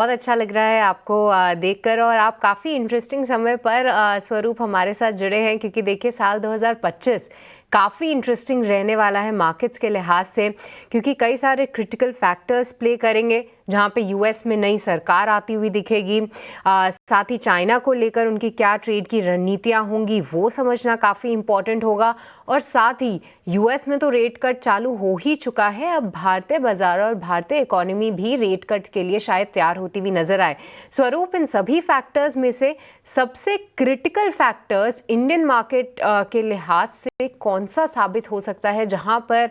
बहुत अच्छा लग रहा है आपको देखकर और आप काफ़ी इंटरेस्टिंग समय पर स्वरूप हमारे साथ जुड़े हैं क्योंकि देखिए साल 2025 काफ़ी इंटरेस्टिंग रहने वाला है मार्केट्स के लिहाज से क्योंकि कई सारे क्रिटिकल फैक्टर्स प्ले करेंगे जहां पे यूएस में नई सरकार आती हुई दिखेगी। साथ ही चाइना को लेकर उनकी क्या ट्रेड की रणनीतियां होंगी वो समझना काफ़ी इंपॉर्टेंट होगा और साथ ही यूएस में तो रेट कट चालू हो ही चुका है। अब भारतीय बाजार और भारतीय इकोनॉमी भी रेट कट के लिए शायद तैयार होती हुई नजर आए। स्वरूप, इन सभी फैक्टर्स में से सबसे क्रिटिकल फैक्टर्स इंडियन मार्केट के लिहाज से कौन सा साबित हो सकता है जहां पर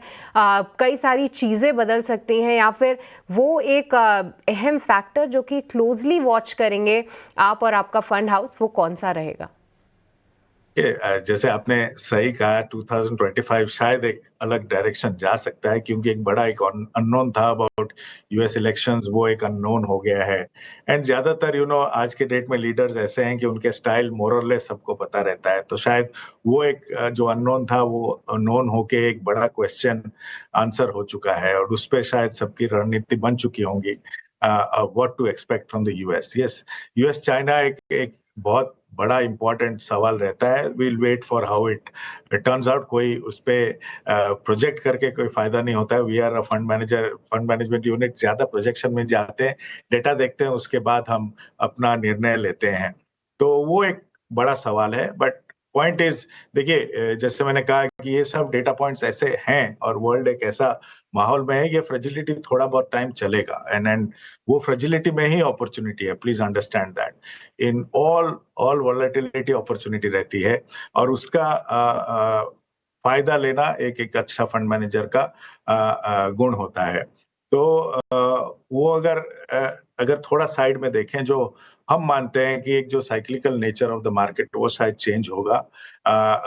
कई सारी चीज़ें बदल सकती हैं या फिर वो एक अहम फैक्टर जो कि क्लोजली वॉच करेंगे आप और आपका फंड हाउस, वो कौन सा रहेगा? जैसे आपने सही कहा 2025 शायद एक अलग डायरेक्शन जा सकता है क्योंकि एक बड़ा एक अननोन था अबाउट यूएस इलेक्शंस, वो एक अननोन हो गया है। एंड ज्यादातर आज के डेट में लीडर्स ऐसे हैं कि उनके स्टाइल मोर और लेस सबको पता रहता है, तो शायद वो एक जो अननोन था वो नोन होके एक बड़ा क्वेश्चन आंसर हो चुका है और उस पर शायद सबकी रणनीति बन चुकी होंगी। What to expect from the US. Yes, US China एक एक बहुत बड़ा इंपॉर्टेंट सवाल रहता है। Will wait for how it turns out. कोई उस पे प्रोजेक्ट करके कोई फायदा नहीं होता है। We are a fund management unit, ज्यादा प्रोजेक्शन में जाते हैं, डेटा देखते हैं, उसके बाद हम अपना निर्णय लेते हैं। तो वो एक बड़ा सवाल है। बट पॉइंट इज, देखिए जैसे मैंने कहा कि ये सब डेटा पॉइंट्स ऐसे हैं और वर्ल्ड एक ऐसा माहौल में है, ये फ्रेजिलिटी थोड़ा बहुत टाइम चलेगा। एंड वो फ्रेजिलिटी में ही अपॉर्चुनिटी है। Please understand that in all volatility opportunity रहती है और उसका फायदा लेना एक एक अच्छा फंड मैनेजर का गुण होता है। तो वो अगर थोड़ा साइड में देखें, जो हम मानते हैं कि एक जो cyclical nature of the market वो शायद चेंज होगा।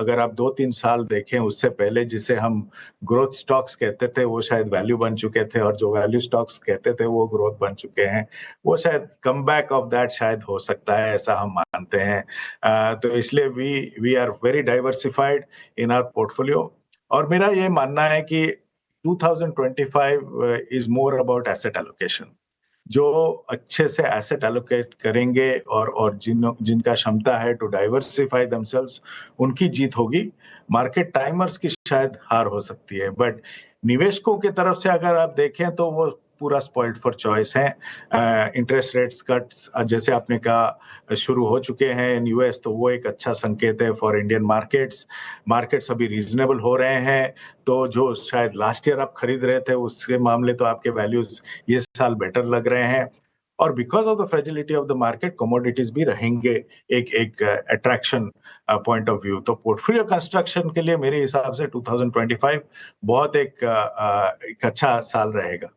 अगर आप 2-3 साल देखें उससे पहले, जिसे हम ग्रोथ स्टॉक्स कहते थे वो शायद वैल्यू बन चुके थे और जो वैल्यू स्टॉक्स कहते थे वो ग्रोथ बन चुके हैं। वो शायद कम बैक ऑफ दैट शायद हो सकता है, ऐसा हम मानते हैं। तो इसलिए we we are very diversified in our portfolio. और मेरा ये मानना है कि 2025 is more about asset allocation. जो अच्छे से एसेट एलोकेट करेंगे और जिनका क्षमता है टू डाइवर्सिफाई देमसेल्व्स, उनकी जीत होगी। मार्केट टाइमर्स की शायद हार हो सकती है, बट निवेशकों की तरफ से अगर आप देखें तो वो पूरा स्पॉइल्ड फॉर चॉइस है। इंटरेस्ट रेट्स कट्स जैसे आपने कहा शुरू हो चुके हैं इन यूएस, तो वो एक अच्छा संकेत है फॉर इंडियन मार्केट्स। मार्केट्स अभी रीजनेबल हो रहे हैं, तो जो शायद लास्ट ईयर आप खरीद रहे थे उसके मामले तो आपके वैल्यूज ये साल बेटर लग रहे हैं। और because of the fragility of the market, commodities भी रहेंगे एक एक अट्रैक्शन पॉइंट ऑफ व्यू। तो पोर्टफोलियो कंस्ट्रक्शन के लिए मेरे हिसाब से 2025 बहुत एक अच्छा साल रहेगा।